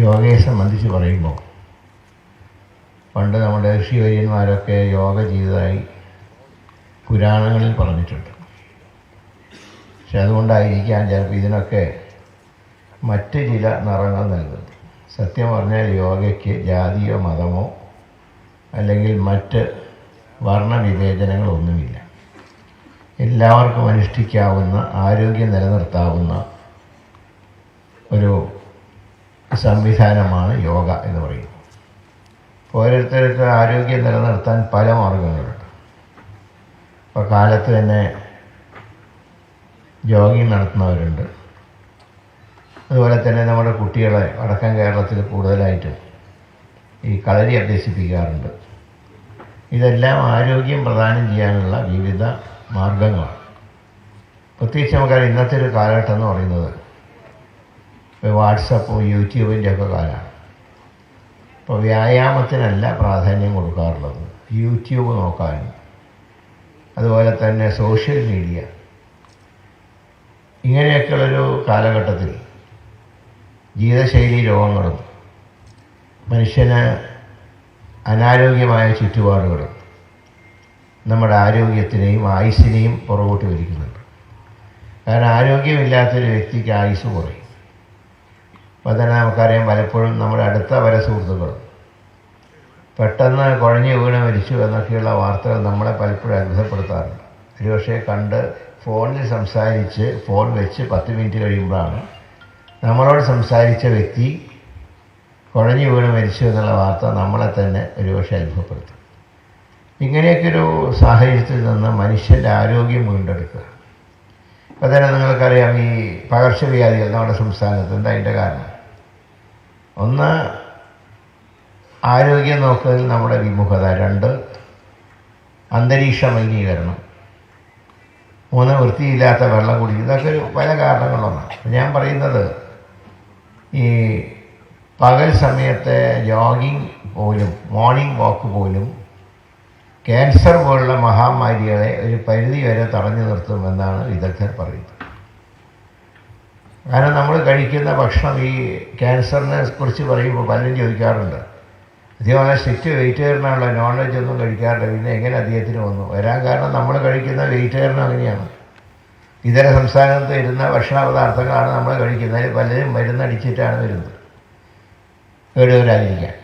യോഗയെ സംബന്ധിച്ച് പറയുമ്പോൾ പണ്ട് നമ്മുടെ ഋഷിവര്യന്മാരൊക്കെ യോഗ ചെയ്തതായി പുരാണങ്ങളിൽ പറഞ്ഞിട്ടുണ്ട്. പക്ഷെ അതുകൊണ്ടായിരിക്കാം ചിലപ്പോൾ ഇതിനൊക്കെ മറ്റ് ചില നിറങ്ങൾ നൽകുന്നത്. സത്യം പറഞ്ഞാൽ യോഗയ്ക്ക് ജാതിയോ മതമോ അല്ലെങ്കിൽ മറ്റ് വർണ്ണവിവേചനങ്ങളൊന്നുമില്ല. എല്ലാവർക്കും അനുഷ്ഠിക്കാവുന്ന, ആരോഗ്യം നിലനിർത്താവുന്ന ഒരു സംവിധാനമാണ് യോഗ എന്ന് പറയുന്നത്. ഓരോരുത്തർക്ക് ആരോഗ്യം നിലനിർത്താൻ പല മാർഗങ്ങളുണ്ട്. ഇപ്പോൾ കാലത്ത് തന്നെ ജോഗിങ് നടത്തുന്നവരുണ്ട്. അതുപോലെ തന്നെ നമ്മുടെ കുട്ടികളെ വടക്കൻ കേരളത്തിൽ കൂടുതലായിട്ടും ഈ കളരി അഭ്യസിപ്പിക്കാറുണ്ട്. ഇതെല്ലാം ആരോഗ്യം പ്രദാനം ചെയ്യാനുള്ള വിവിധ മാർഗങ്ങളാണ്. പ്രത്യേകിച്ച് നമുക്കറിയാം ഇന്നത്തെ ഒരു കാലഘട്ടം എന്ന് പറയുന്നത് വാട്സപ്പും യൂട്യൂബിൻ്റെ ഒക്കെ കാലമാണ്. ഇപ്പോൾ വ്യായാമത്തിനല്ല പ്രാധാന്യം കൊടുക്കാറുള്ളത്, യൂട്യൂബ് നോക്കാനും അതുപോലെ തന്നെ സോഷ്യൽ മീഡിയ, ഇങ്ങനെയൊക്കെയുള്ളൊരു കാലഘട്ടത്തിൽ ജീവിതശൈലി രോഗങ്ങളും മനുഷ്യന് അനാരോഗ്യമായ ചുറ്റുപാടുകളും നമ്മുടെ ആരോഗ്യത്തിനെയും ആയുസ്സിനെയും പുറകോട്ട് വലിക്കുന്നുണ്ട്. കാരണം ആരോഗ്യമില്ലാത്തൊരു വ്യക്തിക്ക് ആയുസ് കുറയും. അപ്പോൾ തന്നെ നമുക്കറിയാം, പലപ്പോഴും നമ്മുടെ അടുത്ത പല സുഹൃത്തുക്കളും പെട്ടെന്ന് കുഴഞ്ഞു വീണ് മരിച്ചു എന്നൊക്കെയുള്ള വാർത്തകൾ നമ്മളെ പലപ്പോഴും അത്ഭുതപ്പെടുത്താറുണ്ട്. ഒരുപക്ഷെ കണ്ട് ഫോണിൽ സംസാരിച്ച് ഫോൺ വെച്ച് 10 മിനിറ്റ് കഴിയുമ്പോഴാണ് നമ്മളോട് സംസാരിച്ച വ്യക്തി കുഴഞ്ഞു വീണ് മരിച്ചു എന്നുള്ള വാർത്ത നമ്മളെ തന്നെ ഒരുപക്ഷെ അത്ഭുതപ്പെടുത്തും. ഇങ്ങനെയൊക്കെയൊരു സാഹചര്യത്തിൽ നിന്ന് മനുഷ്യൻ്റെ ആരോഗ്യം വീണ്ടെടുക്കുക. അപ്പോൾ തന്നെ നിങ്ങൾക്കറിയാം, ഈ പകർച്ചവ്യാധികൾ നമ്മുടെ സംസ്ഥാനത്ത് എന്താ അതിൻ്റെ കാരണം? ഒന്ന്, ആരോഗ്യം നോക്കുന്നതിൽ നമ്മുടെ വിമുഖത. 2, അന്തരീക്ഷ മലിനീകരണം. 3, വൃത്തിയില്ലാത്ത വെള്ളം കുടി. ഇതൊക്കെ പല കാരണങ്ങളൊന്നാണ്. ഞാൻ പറയുന്നത്, ഈ പകൽ സമയത്തെ ജോഗിങ് പോലും, മോർണിംഗ് വാക്ക് പോലും ക്യാൻസർ പോലുള്ള മഹാമാരികളെ ഒരു പരിധി വരെ തടഞ്ഞു നിർത്തുമെന്നാണ് വിദഗ്ധർ പറയുന്നത്. കാരണം നമ്മൾ കഴിക്കുന്ന ഭക്ഷണം, ഈ ക്യാൻസറിനെ കുറിച്ച് പറയുമ്പോൾ പലരും ചോദിക്കാറുണ്ട്, അതേപോലെ സ്ട്രിക്റ്റ് വെജിറ്റേറിയനാണല്ലോ, നോൺ വെജ് ഒന്നും കഴിക്കാറില്ല, പിന്നെ എങ്ങനെ അദ്ദേഹത്തിന് വന്നു? വരാൻ കാരണം നമ്മൾ കഴിക്കുന്ന വെജിറ്റേറിയൻ അങ്ങനെയാണ്. ഇതര സംസ്ഥാനത്ത് വരുന്ന ഭക്ഷണ പദാർത്ഥങ്ങളാണ് നമ്മൾ കഴിക്കുന്നത്. പലരും മരുന്നടിച്ചിട്ടാണ് വരുന്നത് കേടുവരാതിരിക്കാൻ.